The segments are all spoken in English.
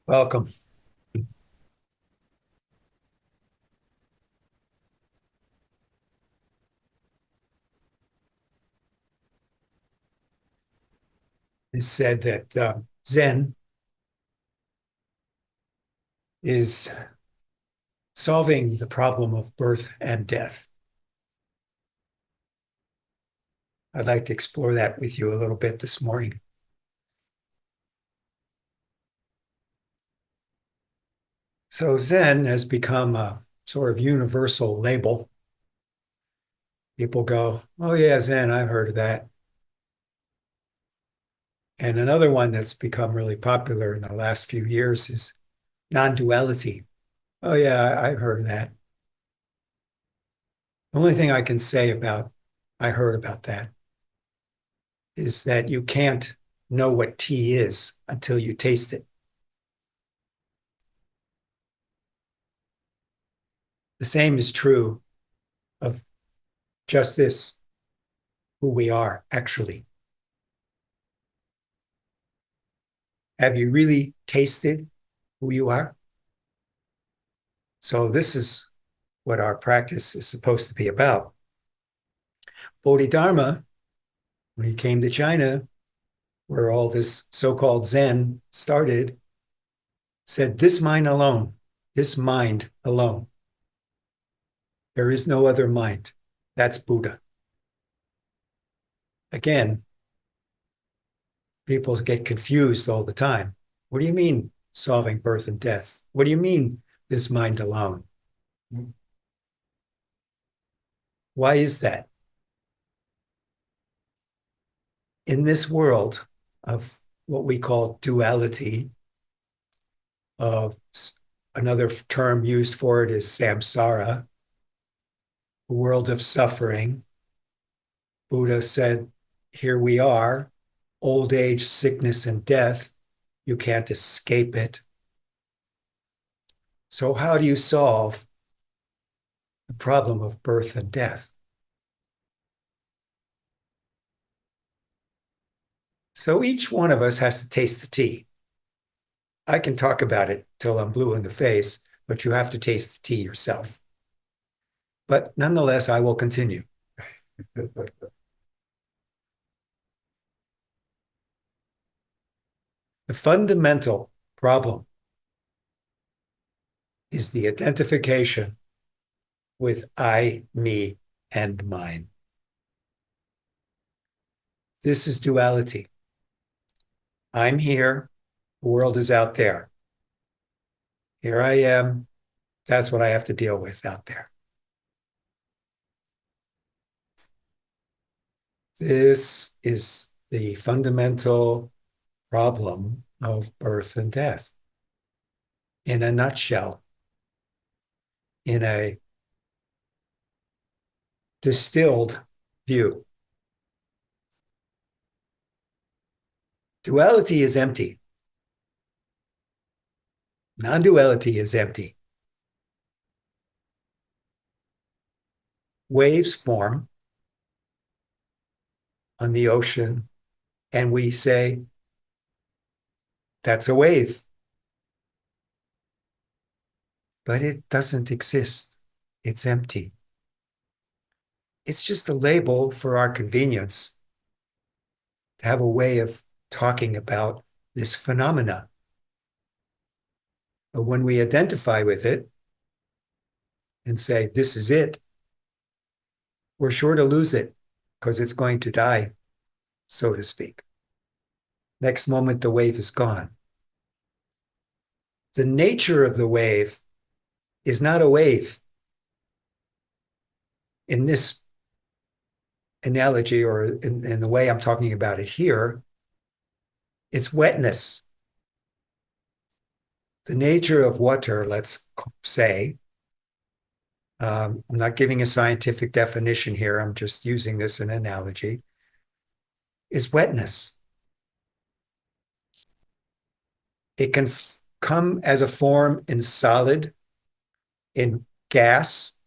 Welcome. It's said that Zen is solving the problem of birth and death. I'd like to explore that with you a little bit this morning. So, Zen has become a sort of universal label. People go, "Oh, yeah, Zen, I've heard of that." And another one that's become really popular in the last few years is non duality. Oh, yeah, I've heard of that. The only thing I can say about I heard about that is that you can't know what tea is until you taste it. The same is true of just this, who we are, actually. Have you really tasted who you are? So, this is what our practice is supposed to be about. Bodhidharma, when he came to China, where all this so called Zen started, said, "This mind alone, this mind alone. There is no other mind. That's Buddha." Again, people get confused all the time. What do you mean solving birth and death? What do you mean this mind alone? Why is that? In this world of what we call duality, of another term used for it is samsara, a world of suffering, Buddha said, here we are, old age, sickness, and death. You can't escape it. So, how do you solve the problem of birth and death? So, each one of us has to taste the tea. I can talk about it till I'm blue in the face, but you have to taste the tea yourself. But nonetheless, I will continue. The fundamental problem is the identification with I, me, and mine. This is duality. I'm here, the world is out there. Here I am, that's what I have to deal with out there. This is the fundamental problem of birth and death in a nutshell, in a distilled view. Duality is empty. Non duality is empty. Waves form on the ocean, and we say, that's a wave, but it doesn't exist. It's empty. It's just a label for our convenience to have a way of talking about this phenomena. But when we identify with it and say, this is it, we're sure to lose it because it's going to die, so to speak. Next moment, the wave is gone. The nature of the wave is not a wave in this analogy, or in the way I'm talking about it here. It's wetness. The nature of water, let's say, I'm not giving a scientific definition here, I'm just using this as an analogy, is wetness. It can come as a form in solid, in gas,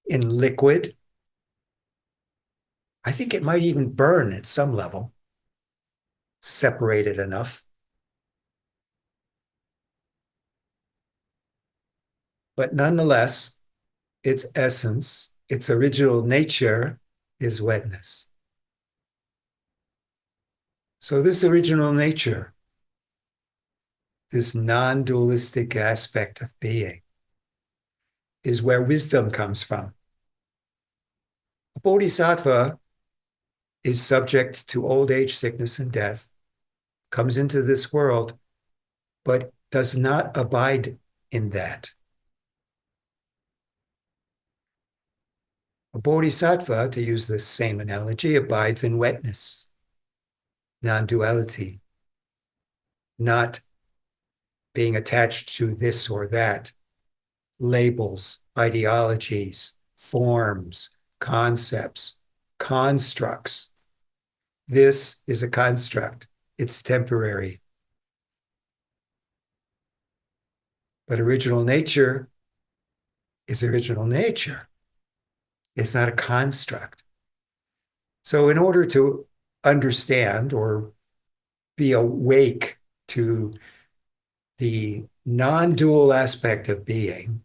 in liquid. I think it might even burn at some level, separated enough. But nonetheless, its essence, its original nature is wetness. So, this original nature, this non dualistic aspect of being, is where wisdom comes from. A bodhisattva is subject to old age, sickness, and death, comes into this world, but does not abide in that. A bodhisattva, to use this same analogy, abides in wetness, non duality, not being attached to this or that, labels, ideologies, forms, concepts, constructs. This is a construct, it's temporary. But original nature is original nature. It's not a construct. So, in order to understand or be awake to the non dual aspect of being,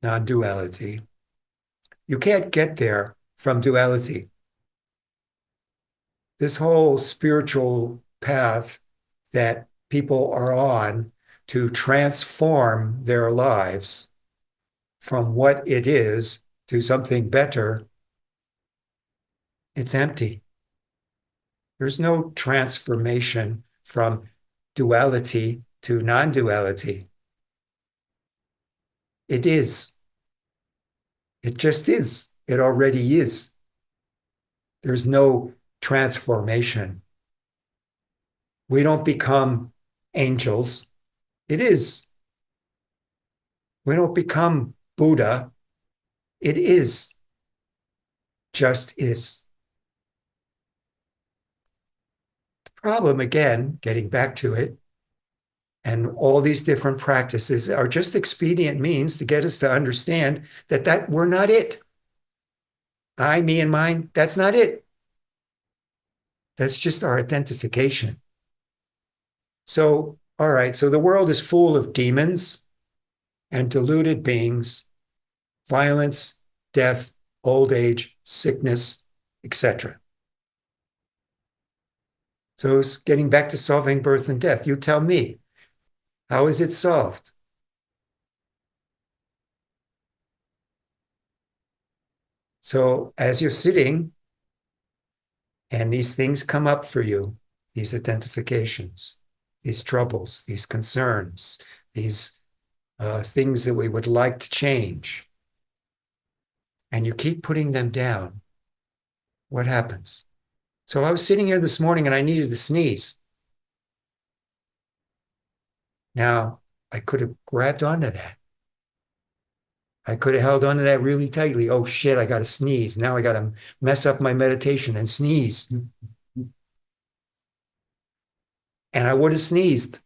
non duality, you can't get there from duality. This whole spiritual path that people are on to transform their lives from what it is to something better, it's empty. There's no transformation from duality to non duality. It is. It just is. It already is. There's no transformation. We don't become angels. It is. We don't become Buddha. It is. Just is. The problem, again, getting back to it, and all these different practices are just expedient means to get us to understand that we're not it. I, me, and mine, that's not it. That's just our identification. So, all right, so the world is full of demons and deluded beings, violence, death, old age, sickness, etc. So it's getting back to solving birth and death. You tell me, how is it solved? So as you're sitting and these things come up for you, these identifications, these troubles, these concerns, these things that we would like to change, and you keep putting them down, what happens? So I was sitting here this morning and I needed to sneeze. Now, I could have grabbed onto that. I could have held onto that really tightly. Oh shit, I got to sneeze. Now I got to mess up my meditation and sneeze. And I would have sneezed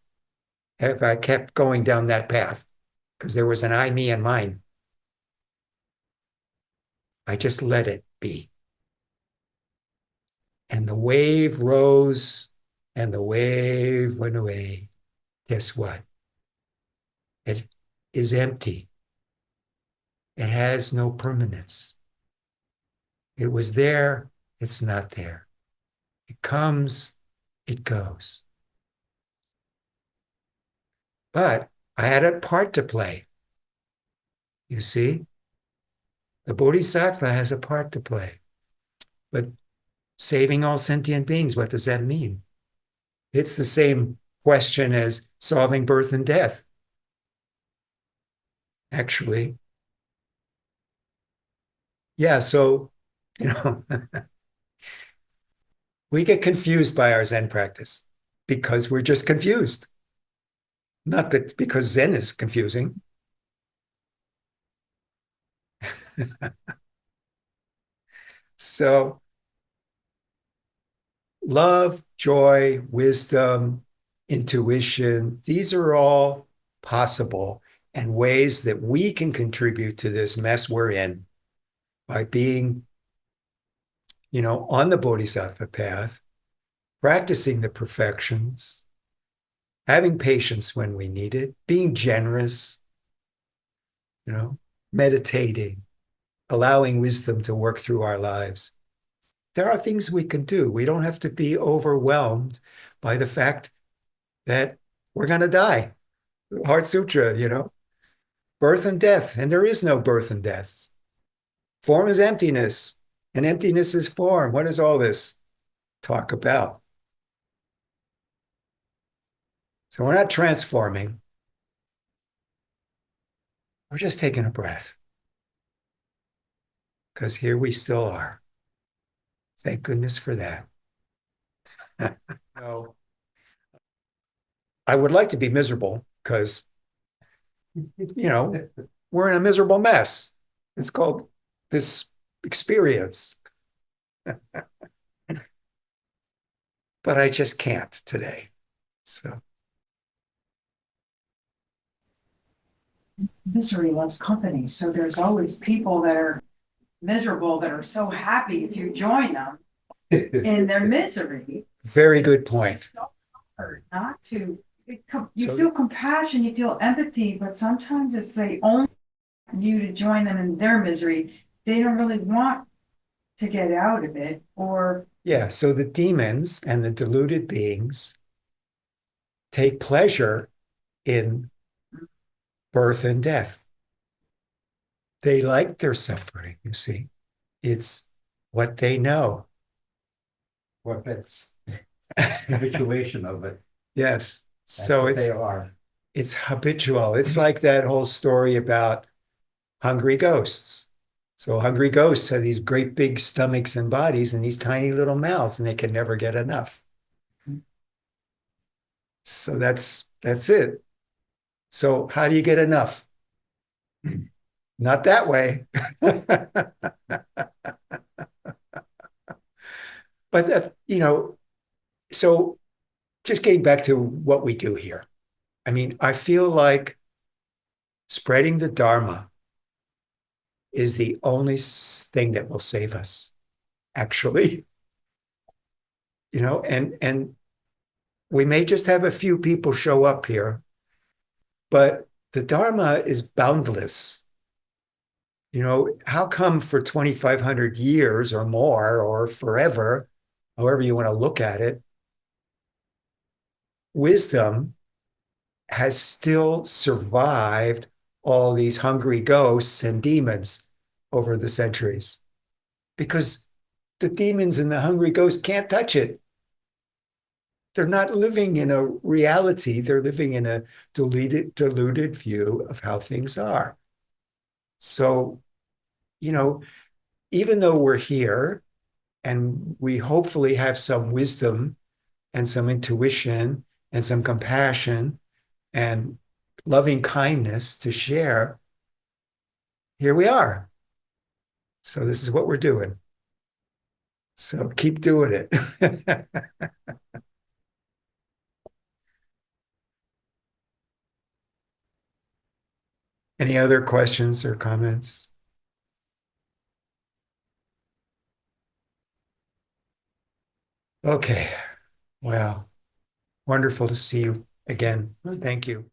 if I kept going down that path because there was an I, me, and mine. I just let it be. And the wave rose and the wave went away. Guess what? It is empty. It has no permanence. It was there, it's not there. It comes, it goes. But I had a part to play. You see, the bodhisattva has a part to play. But saving all sentient beings, what does that mean? It's the same question as solving birth and death, actually. Yeah, so, you know, we get confused by our Zen practice because we're just confused. Not that because Zen is confusing. So, love, joy, wisdom, intuition, these are all possible and ways that we can contribute to this mess we're in by being, on the bodhisattva path, practicing the perfections, having patience when we need it, being generous, meditating, allowing wisdom to work through our lives. There are things we can do. We don't have to be overwhelmed by the fact that we're going to die. Heart Sutra, birth and death, and there is no birth and death. Form is emptiness, and emptiness is form. What is all this talk about? So we're not transforming, we're just taking a breath because here we still are. Thank goodness for that. No, I would like to be miserable because, we're in a miserable mess. It's called this experience, but I just can't today. So, Misery loves company. So there's always people that are miserable that are so happy if you join them in their misery. very good point. It's so hard not to. You So, feel compassion, you feel empathy, but sometimes it's they only want you to join them in their misery. They don't really want to get out of it, or yeah, so the demons and the deluded beings take pleasure in birth and death. They like their suffering, you see. It's what they know. What that's habituation of it. Yes. That's So what they it's are. it's habitual. It's like that whole story about hungry ghosts. So hungry ghosts have these great big stomachs and bodies and these tiny little mouths, and they can never get enough. So that's it. So how do you get enough? Not that way. But so just getting back to what we do here. I mean, I feel like spreading the Dharma is the only thing that will save us, actually. And we may just have a few people show up here, but the Dharma is boundless. How come for 2,500 years or more or forever, however you want to look at it, wisdom has still survived all these hungry ghosts and demons over the centuries? Because the demons and the hungry ghosts can't touch it. They're not living in a reality. They're living in a deluded view of how things are. So, you know, even though we're here and we hopefully have some wisdom and some intuition and some compassion and loving kindness to share, here we are. So this is what we're doing. So keep doing it. Any other questions or comments? Okay. Well, wonderful to see you again. Thank you.